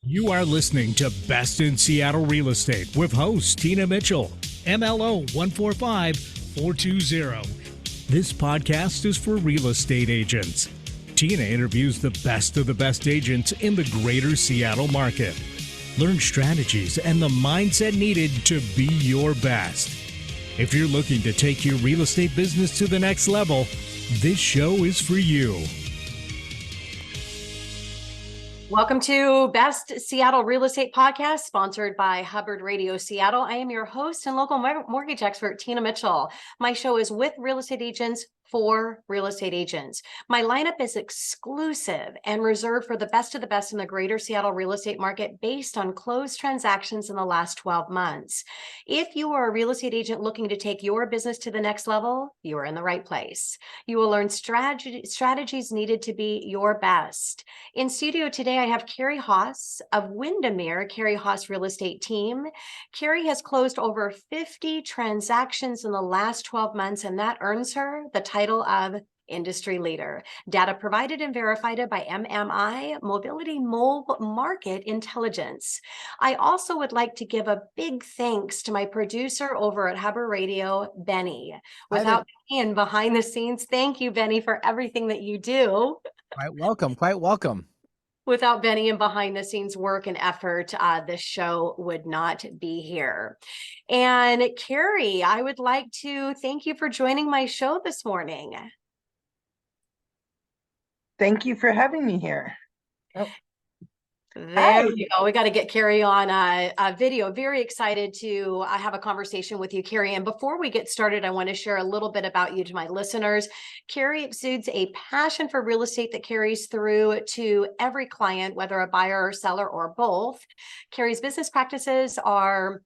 You are listening to Best in Seattle Real Estate with host Tina Mitchell, MLO 145420. This podcast is for real estate agents. Tina interviews the best of the best agents in the greater Seattle market. Learn strategies and the mindset needed to be your best. If you're looking to take your real estate business to the next level, this show is for you. Welcome to Best Seattle Real Estate Podcast, sponsored by Hubbard Radio Seattle. I am your host and local mortgage expert, Tina Mitchell. My show is with real estate agents for real estate agents. My lineup is exclusive and reserved for the best of the best in the greater Seattle real estate market based on closed transactions in the last 12 months. If you are a real estate agent looking to take your business to the next level, you are in the right place. You will learn strategies needed to be your best. In studio today, I have Kari Haas of Windermere, Kari Haas Real Estate Team. Kari has closed over 50 transactions in the last 12 months, and that earns her the title of industry leader. Data provided and verified by MMI, Mobility Market Intelligence. I also would like to give a big thanks to my producer over at Hubbard Radio, Benny. Without being behind the scenes, thank you, Benny, for everything that you do. Quite welcome. Quite welcome. Without Benny and behind the scenes work and effort, this show would not be here. And Kari, I would like to thank you for joining my show this morning. Thank you for having me here. There we go. We got to get Kari on a video. Very excited to have a conversation with you, Kari. And before we get started, I want to share a little bit about you to my listeners. Kari exudes a passion for real estate that carries through to every client, whether a buyer or seller or both. Kari's business practices are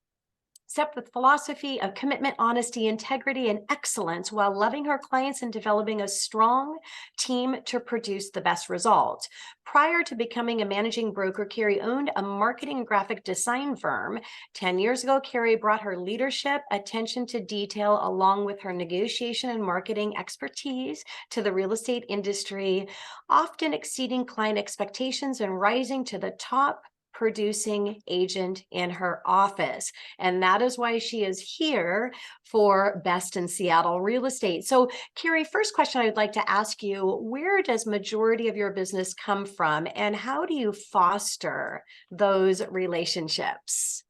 stepped with philosophy of commitment, honesty, integrity, and excellence while loving her clients and developing a strong team to produce the best results. Prior to becoming a managing broker, Kari owned a marketing and graphic design firm. 10 years ago, Kari brought her leadership, attention to detail, along with her negotiation and marketing expertise to the real estate industry, often exceeding client expectations and rising to the top producing agent in her office. And that is why she is here for Best in Seattle Real Estate. So Kari, first question I would like to ask you, where does majority of your business come from and how do you foster those relationships?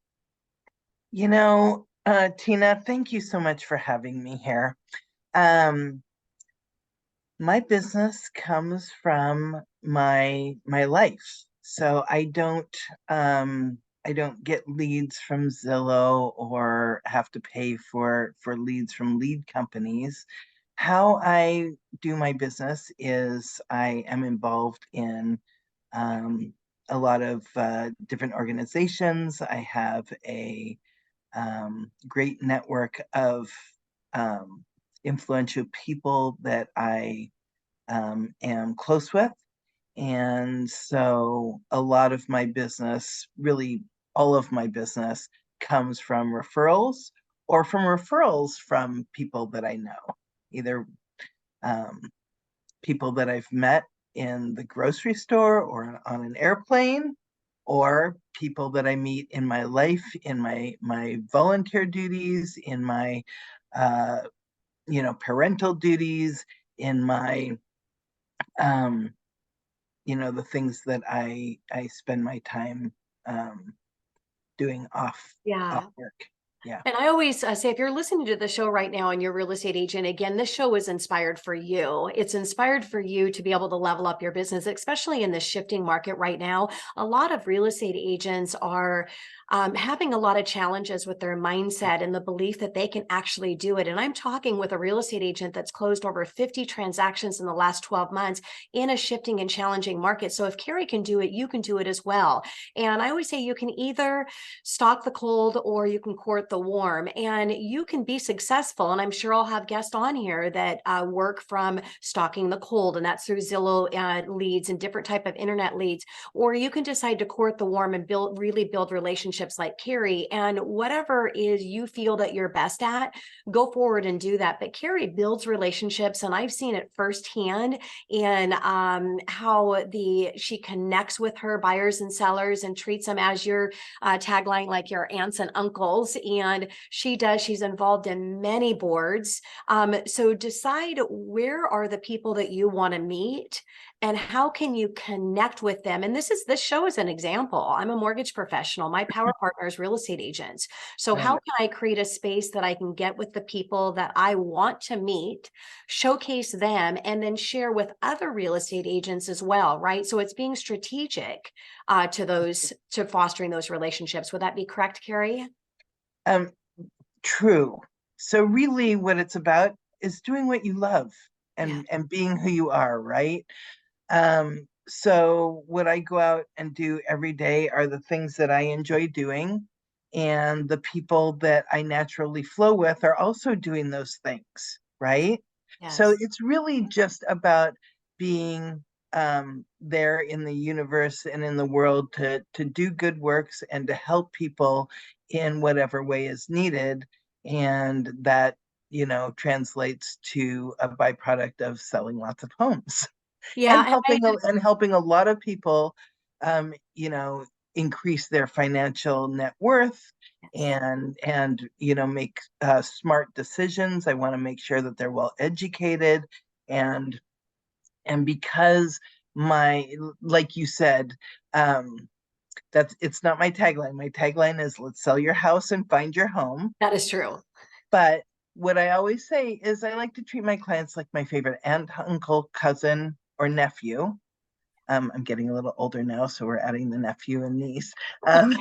You know, Tina, thank you so much for having me here. My business comes from my life. So I don't get leads from Zillow or have to pay for leads from lead companies. How I do my business is I am involved in a lot of different organizations. I have a great network of influential people that I am close with. And so a lot of my business, really all of my business, comes from referrals or from referrals from people that I know, either people that I've met in the grocery store or on an airplane, or people that I meet in my life, in my volunteer duties, in my parental duties, in my the things that I spend my time doing off work. Yeah. And I always say, if you're listening to the show right now and you're a real estate agent, again, this show is inspired for you. It's inspired for you to be able to level up your business, especially in this shifting market right now. A lot of real estate agents are having a lot of challenges with their mindset and the belief that they can actually do it. And I'm talking with a real estate agent that's closed over 50 transactions in the last 12 months in a shifting and challenging market. So if Kari can do it, you can do it as well. And I always say you can either stalk the cold or you can court court the warm, and you can be successful. And I'm sure I'll have guests on here that work from stalking the cold, and that's through Zillow leads and different type of internet leads. Or you can decide to court the warm and really build relationships like Kari. And whatever is you feel that you're best at, go forward and do that. But Kari builds relationships, and I've seen it firsthand in how she connects with her buyers and sellers and treats them as your tagline, like your aunts and uncles. And she's involved in many boards. So decide, where are the people that you want to meet and how can you connect with them? And this show is an example. I'm a mortgage professional. My power partner is real estate agents. So Right. how can I create a space that I can get with the people that I want to meet, showcase them, and then share with other real estate agents as well, right? So it's being strategic to fostering those relationships. Would that be correct, Kari? True. So really what it's about is doing what you love Yeah. and being who you are, right? So what I go out and do every day are the things that I enjoy doing, and the people that I naturally flow with are also doing those things, right? So Yes. it's really just about being there in the universe and in the world to do good works and to help people in whatever way is needed. And that, translates to a byproduct of selling lots of homes and Yeah. helping a lot of people, um, you know, increase their financial net worth Yes. and make smart decisions. I want to make sure that they're well educated, and because like you said, um, it's not my tagline. My tagline is let's sell your house and find your home. That is true. But what I always say is I like to treat my clients like my favorite aunt, uncle, cousin, or nephew. I'm getting a little older now, so we're adding the nephew and niece. And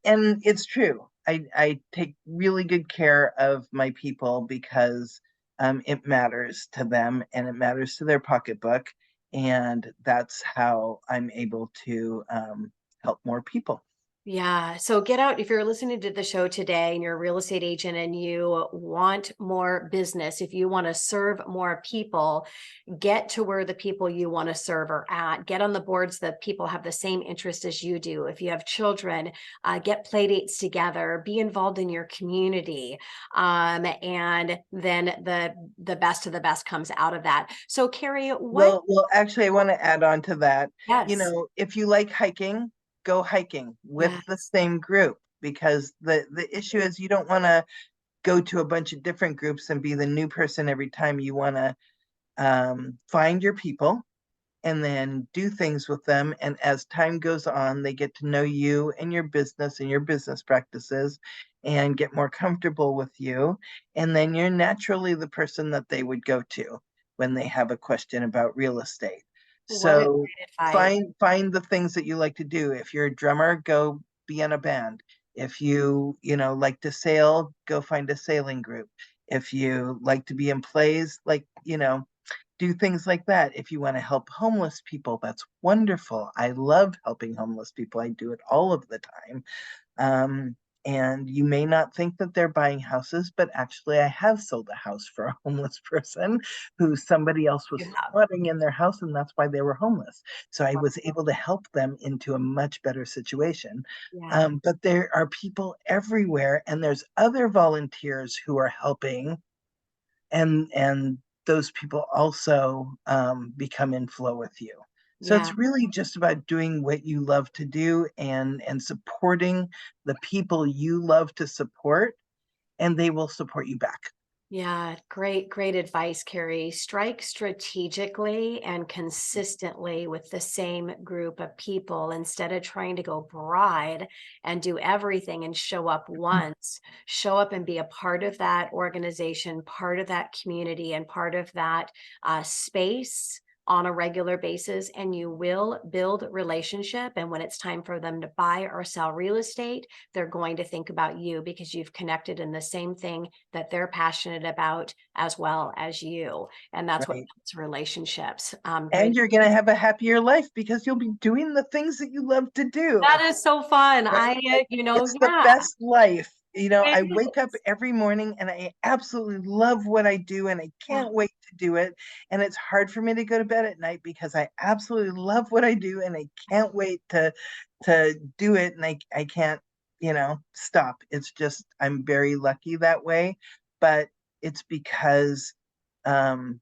it's true. I take really good care of my people because it matters to them and it matters to their pocketbook, and that's how I'm able to help more people. Yeah. So get out. If you're listening to the show today and you're a real estate agent and you want more business, if you want to serve more people, get to where the people you want to serve are at. Get on the boards that people have the same interest as you do. If you have children, get play dates together, be involved in your community. And then the best of the best comes out of that. So Kari, what? Well, actually, I want to add on to that. Yes. If you like hiking, go hiking with the Yes. same group, because the issue is you don't want to go to a bunch of different groups and be the new person every time. You want to find your people and then do things with them. And as time goes on, they get to know you and your business practices and get more comfortable with you. And then you're naturally the person that they would go to when they have a question about real estate. What a So great advice. find the things that you like to do. If you're a drummer, go be in a band. If like to sail, go find a sailing group. If you like to be in plays, do things like that. If you want to help homeless people, that's wonderful. I love helping homeless people. I do it all of the time. Um, and you may not think that they're buying houses, but actually, I have sold a house for a homeless person who somebody else was You have. squatting in their house, and that's why they were homeless. So I was able to help them into a much better situation. Yeah. But there are people everywhere, and there's other volunteers who are helping, and those people also become in flow with you. So Yeah. it's really just about doing what you love to do and supporting the people you love to support, and they will support you back. Yeah, great advice, Kari. Strike strategically and consistently with the same group of people instead of trying to go broad and do everything and show up once. Show up and be a part of that organization, part of that community, and part of that space on a regular basis, and you will build relationship. And when it's time for them to buy or sell real estate, they're going to think about you because you've connected in the same thing that they're passionate about as well as you. And that's what Right. builds relationships. And you're going to have a happier life because you'll be doing the things that you love to do. That is so fun. Right? It's the Yeah. best life. It I wake up is. every morning and I absolutely love what I do and I Yeah. can't wait to do it. And it's hard for me to go to bed at night because I absolutely love what I do and I can't wait to do it. And I can't, stop. It's just, I'm very lucky that way. But it's because um,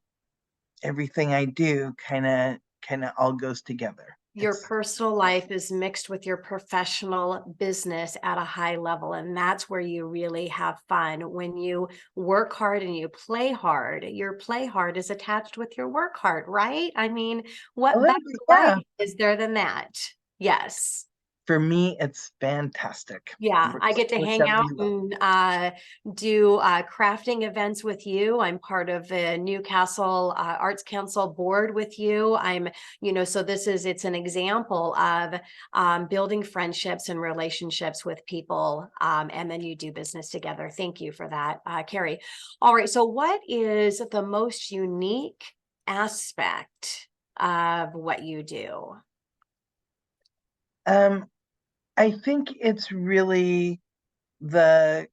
everything I do kind of all goes together. Your It's personal life is mixed with your professional business at a high level. And that's where you really have fun. When you work hard and you play hard, your play hard is attached with your work hard, right? I mean, a what better little bit, life yeah. is there than that? Yes. For me, it's fantastic. Yeah, I Works get to works hang out out really well. and do crafting events with you. I'm part of the Newcastle Arts Council board with you. So it's an example of building friendships and relationships with people. And then you do business together. Thank you for that, Kari. All right. So what is the most unique aspect of what you do? Um, I think it's really the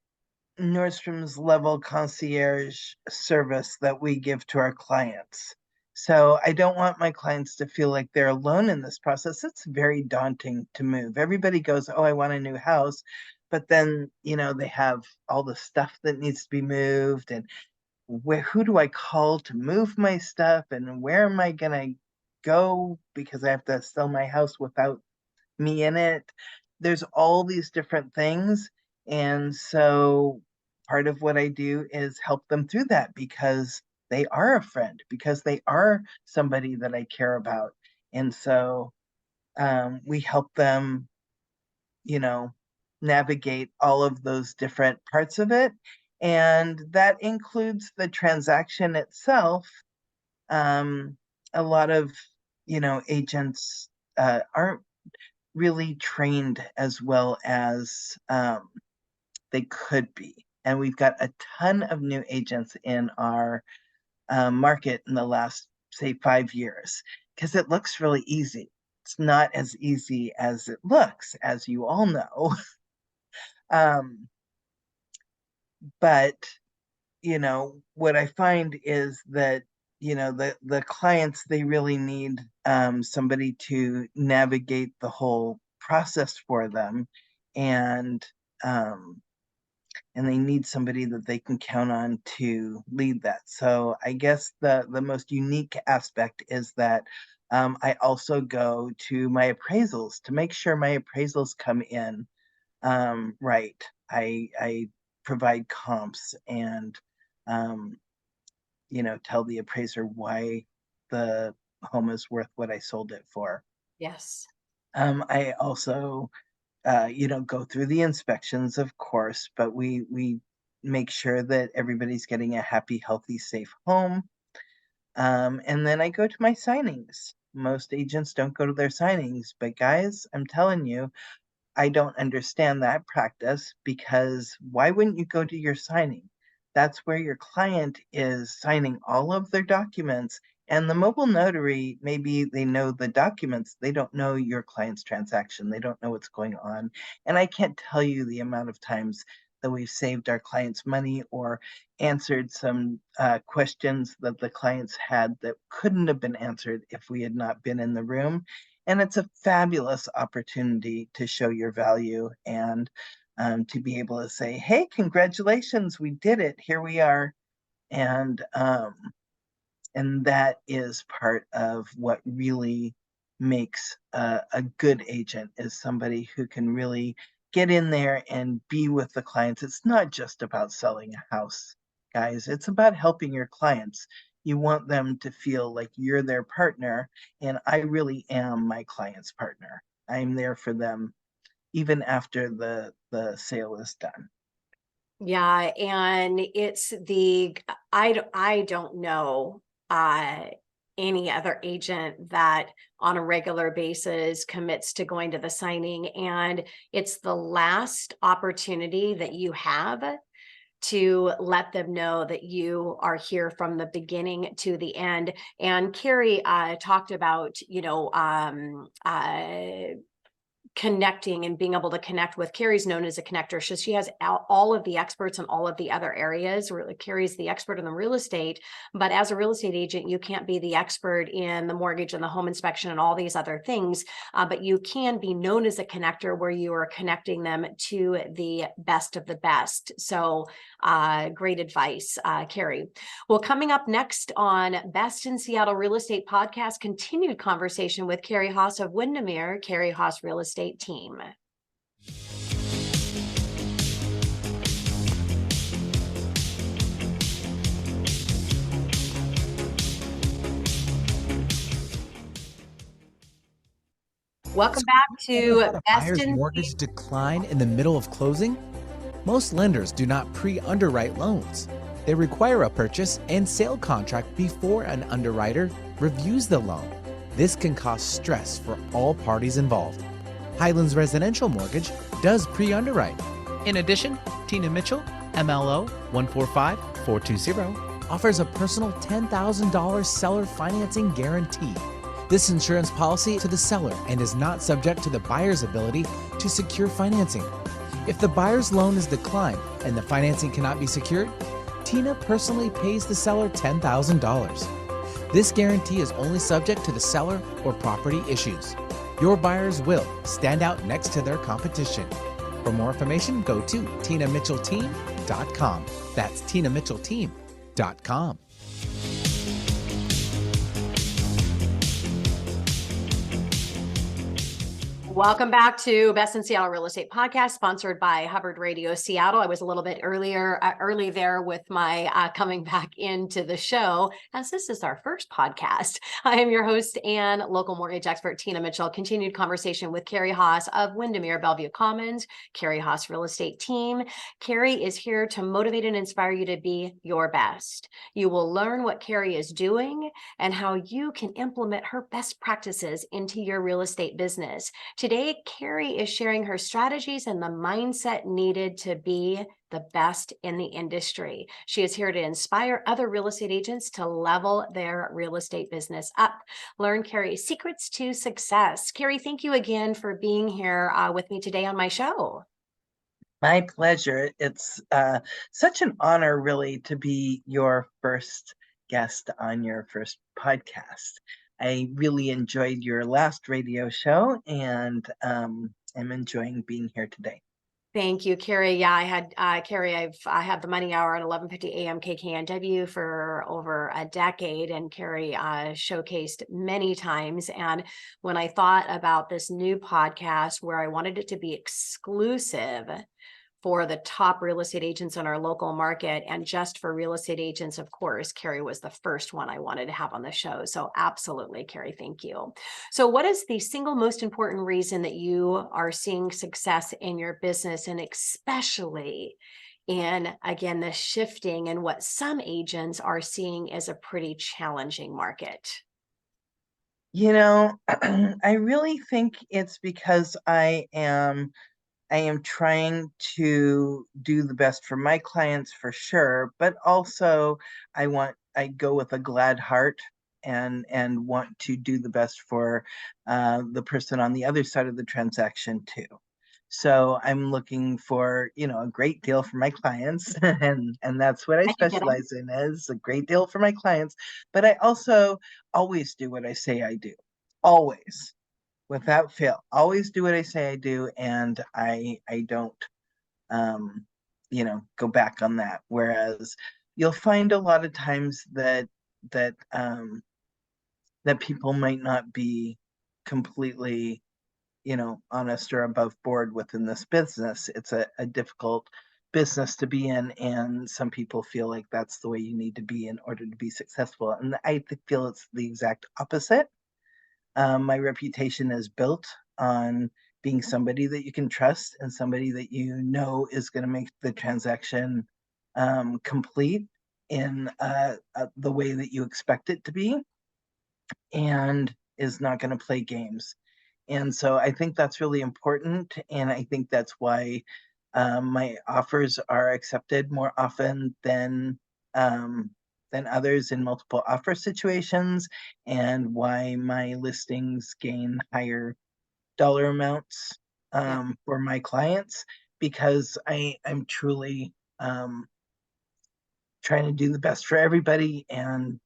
Nordstrom's level concierge service that we give to our clients. So I don't want my clients to feel like they're alone in this process. It's very daunting to move. Everybody goes, "Oh, I want a new house." But then, they have all the stuff that needs to be moved and who do I call to move my stuff and where am I going to go because I have to sell my house without me in it. There's all these different things. And so part of what I do is help them through that because they are a friend, because they are somebody that I care about. And so we help them, you know, navigate all of those different parts of it. And that includes the transaction itself. Um, a lot of, agents aren't really trained as well as they could be. And we've got a ton of new agents in our market in the last, say, 5 years, because it looks really easy. It's not as easy as it looks, as you all know. um, but, what I find is that, the clients, they really need somebody to navigate the whole process for them. And um, and they need somebody that they can count on to lead that. So I guess the most unique aspect is that I also go to my appraisals to make sure my appraisals come in right. I provide comps and um, tell the appraiser why the home is worth what I sold it for. Yes. I also go through the inspections, of course, but we make sure that everybody's getting a happy, healthy, safe home. And then I go to my signings. Most agents don't go to their signings, but guys, I'm telling you, I don't understand that practice because why wouldn't you go to your signing? That's where your client is signing all of their documents. And the mobile notary, maybe they know the documents, they don't know your client's transaction, they don't know what's going on. And I can't tell you the amount of times that we've saved our clients money or answered some questions that the clients had that couldn't have been answered if we had not been in the room. And it's a fabulous opportunity to show your value and to be able to say, "Hey, congratulations, we did it. Here we are." And that is part of what really makes a good agent is somebody who can really get in there and be with the clients. It's not just about selling a house, guys. It's about helping your clients. You want them to feel like you're their partner, and I really am my client's partner. I'm there for them even after the sale is done. Yeah, and it's I don't know any other agent that on a regular basis commits to going to the signing. And it's the last opportunity that you have to let them know that you are here from the beginning to the end. And Kari talked about, connecting and being able to connect with. Kari's known as a connector. So she has all of the experts in all of the other areas. Really, Kari's the expert in the real estate, but as a real estate agent, you can't be the expert in the mortgage and the home inspection and all these other things, but you can be known as a connector where you are connecting them to the best of the best. So great advice, Kari. Well, coming up next on Best in Seattle Real Estate Podcast, continued conversation with Kari Haas of Windermere, Kari Haas Real Estate Team. Welcome back to How a Best buyer's in mortgage decline in the middle of closing? Most lenders do not pre-underwrite loans. They require a purchase and sale contract before an underwriter reviews the loan. This can cause stress for all parties involved. Highlands Residential Mortgage does pre-underwrite. In addition, Tina Mitchell, MLO 145420, offers a personal $10,000 seller financing guarantee. This insurance policy to the seller and is not subject to the buyer's ability to secure financing. If the buyer's loan is declined and the financing cannot be secured, Tina personally pays the seller $10,000. This guarantee is only subject to the seller or property issues. Your buyers will stand out next to their competition. For more information, go to tinamitchellteam.com. That's tinamitchellteam.com. Welcome back to Best in Seattle Real Estate Podcast, sponsored by Hubbard Radio Seattle. I was a little bit early there with my coming back into the show, as this is our first podcast. I am your host and local mortgage expert, Tina Mitchell. Continued conversation with Kari Haas of Windermere Bellevue Commons, Kari Haas Real Estate Team. Kari is here to motivate and inspire you to be your best. You will learn what Kari is doing and how you can implement her best practices into your real estate business. Today, Kari is sharing her strategies and the mindset needed to be the best in the industry. She is here to inspire other real estate agents to level their real estate business up. Learn Kari's secrets to success. Kari, thank you again for being here with me today on my show. My pleasure. It's such an honor, really, to be your first guest on your first podcast. I really enjoyed your last radio show, and I'm enjoying being here today. Thank you, Kari. Yeah, I had Kari. I had the Money Hour at 11:50 a.m. KKNW for over a decade, and Kari showcased many times. And when I thought about this new podcast, where I wanted it to be exclusive for the top real estate agents in our local market, and just for real estate agents, of course, Kari was the first one I wanted to have on the show. So absolutely, Kari, thank you. So what is the single most important reason that you are seeing success in your business, and especially in, again, the shifting and what some agents are seeing as a pretty challenging market? You know, I really think it's because I am trying to do the best for my clients, for sure, but also I go with a glad heart and want to do the best for the person on the other side of the transaction too. So I'm looking for, a great deal for my clients, and that's what I specialize in, is a great deal for my clients. But I also always do what I say I do, always, without fail. Always do what I say I do, and I don't go back on that. Whereas you'll find a lot of times that people might not be completely honest or above board within this business. It's a difficult business to be in, and some people feel like that's the way you need to be in order to be successful, and I feel it's the exact opposite. My reputation is built on being somebody that you can trust and somebody that you know is going to make the transaction complete in the way that you expect it to be. and is not going to play games. And so I think that's really important. And I think that's why my offers are accepted more often than others in multiple offer situations, and why my listings gain higher dollar amounts Yeah. for my clients, because I'm truly trying to do the best for everybody, and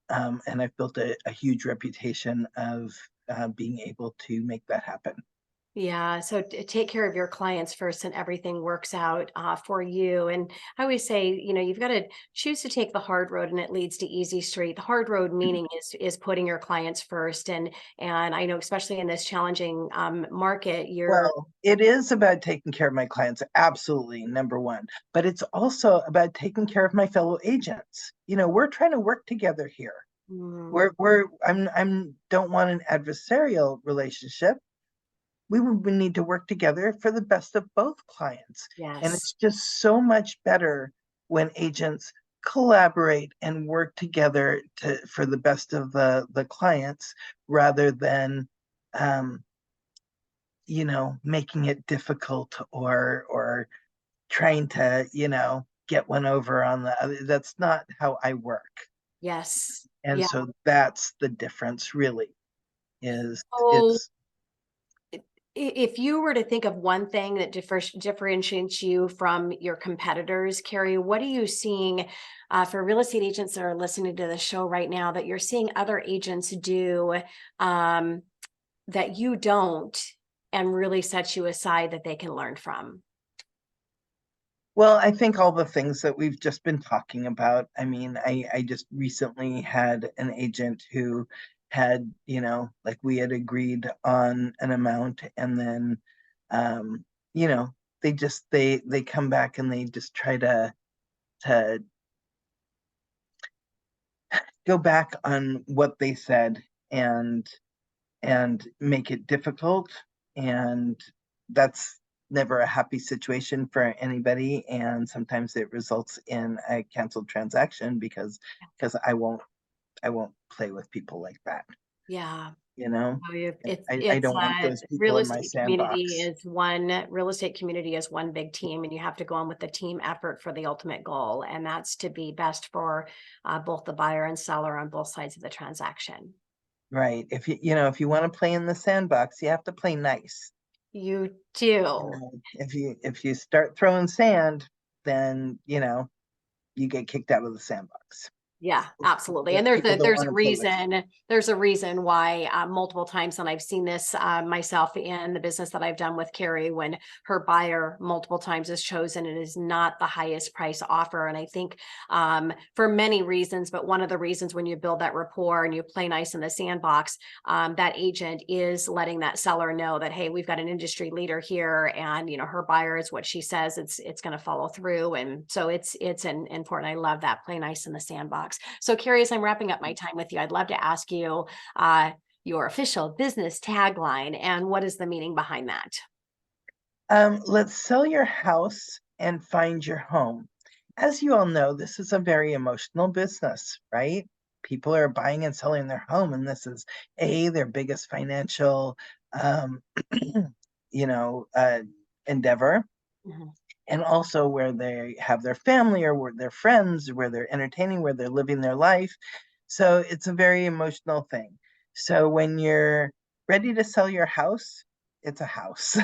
I've built a huge reputation of being able to make that happen. Yeah, so take care of your clients first and everything works out for you. And I always say, you've got to choose to take the hard road and it leads to easy street. The hard road meaning is putting your clients first. And I know, especially in this challenging market, you're Well, it is about taking care of my clients, absolutely, number one. But it's also about taking care of my fellow agents. We're trying to work together here. Mm, I'm don't want an adversarial relationship. We need to work together for the best of both clients. And yes. it's just so much better when agents collaborate and work together for the best of the clients, rather than making it difficult, or trying to, get one over on the other. That's not how I work. Yes. And Yeah. so that's the difference, really, is So it's if you were to think of one thing that differentiates you from your competitors, Kari, what are you seeing for real estate agents that are listening to the show right now that you're seeing other agents do um, that you don't, and really sets you aside that they can learn from? Well, I think all the things that we've just been talking about. I mean, I just recently had an agent who had, like, we had agreed on an amount, and then, um, you know, they come back and they just try to go back on what they said, and make it difficult. And that's never a happy situation for anybody. And sometimes it results in a canceled transaction, because I won't play with people like that. Yeah. You know, Oh, I don't want those people in my sandbox. real estate community is one big team, and you have to go on with the team effort for the ultimate goal, and that's to be best for both the buyer and seller on both sides of the transaction. Right. If you want to play in the sandbox, you have to play nice. You You do. know, if you start throwing sand, then you get kicked out of the sandbox. Yeah, absolutely. And People don't there's want a to play with you. reason why multiple times, and I've seen this myself in the business that I've done with Kari, when her buyer multiple times is chosen, it is not the highest price offer. And I think for many reasons, but one of the reasons, when you build that rapport and you play nice in the sandbox, that agent is letting that seller know that, hey, we've got an industry leader here, and her buyer is what she says, it's going to follow through. And so it's important. I love that, play nice in the sandbox. So, Kari, as I'm wrapping up my time with you, I'd love to ask you your official business tagline, and what is the meaning behind that? Let's sell your house and find your home. As you all know, this is a very emotional business, right? People are buying and selling their home, and this is their biggest financial, um, endeavor, Mhm. and also where they have their family, or where their friends, where they're entertaining, where they're living their life. So it's a very emotional thing. So when you're ready to sell your house, it's a house.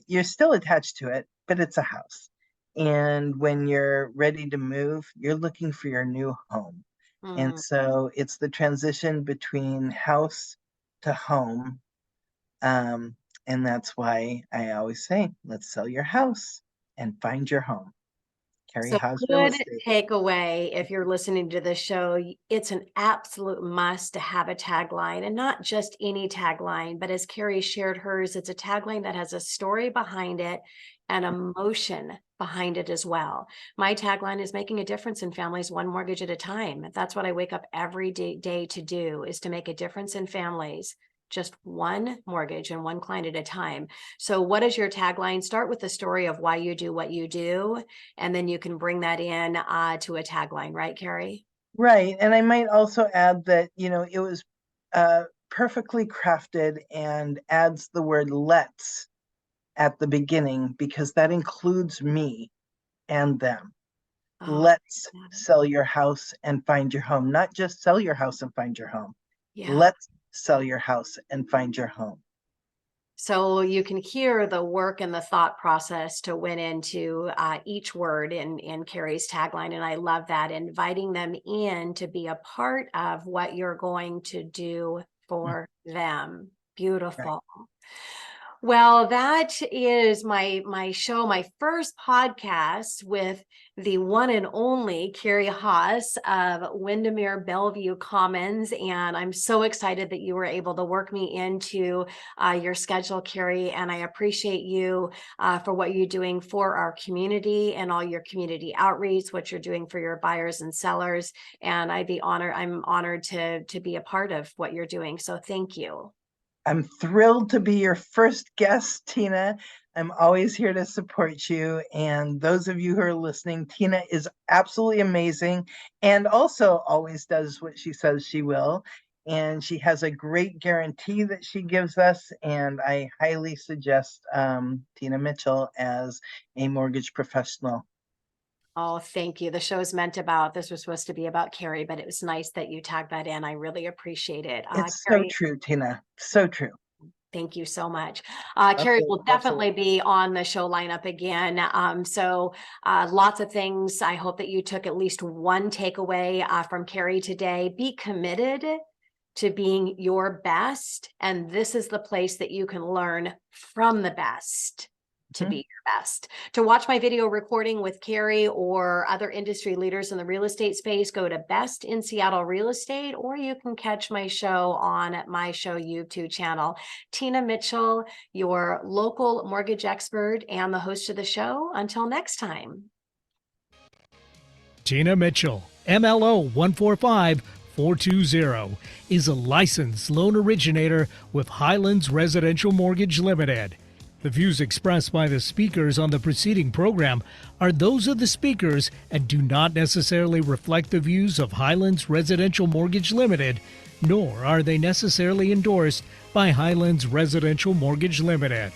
You're still attached to it, but it's a house. And when you're ready to move, you're looking for your new home. And Mhm. so it's the transition between house to home. Um, and that's why I always say, let's sell your house and find your home. Kari So, Haas Real good Estate. takeaway if you're listening to this show. It's an absolute must to have a tagline, and not just any tagline, but as Kari shared hers, it's a tagline that has a story behind it and emotion behind it as well. My tagline is making a difference in families one mortgage at a time. That's what I wake up every day to do, is to make a difference in families, just one mortgage and one client at a time. So what is your tagline? Start with the story of why you do what you do, and then you can bring that in to a tagline, right, Kari? Right. And I might also add that, it was perfectly crafted and adds the word let's at the beginning because that includes me and them. Oh, Let's sell your house and find your home, not just sell your house and find your home. yeah. Let's sell your house and find your home. So you can hear the work and the thought process to went into each word in Kari's tagline. And I love that, inviting them in to be a part of what you're going to do for them. Right. Beautiful. Well, that is my show, my first podcast with the one and only Kari Haas of Windermere Bellevue Commons. And I'm so excited that you were able to work me into your schedule, Kari. And I appreciate you for what you're doing for our community and all your community outreach, what you're doing for your buyers and sellers. And I'm honored to be a part of what you're doing. So thank you. I'm thrilled to be your first guest, Tina. I'm always here to support you. And those of you who are listening, Tina is absolutely amazing and also always does what she says she will. And she has a great guarantee that she gives us. And I highly suggest Tina Mitchell as a mortgage professional. Oh, thank you. The show's this was supposed to be about Kari, but it was nice that you tagged that in. I really appreciate it. It's so Kari, true, Tina. So true. thank you so much. Kari Absolutely. will definitely be on the show lineup again. So lots of things. I hope that you took at least one takeaway from Kari today. Be committed to being your best. And this is the place that you can learn from the best to be your best. To watch my video recording with Kari or other industry leaders in the real estate space, go to Best in Seattle Real Estate, or you can catch my show on my show YouTube channel. Tina Mitchell, your local mortgage expert and the host of the show. Until next time. Tina Mitchell, MLO 145420, is a licensed loan originator with Highlands Residential Mortgage Limited. The views expressed by the speakers on the preceding program are those of the speakers and do not necessarily reflect the views of Highlands Residential Mortgage Limited, nor are they necessarily endorsed by Highlands Residential Mortgage Limited.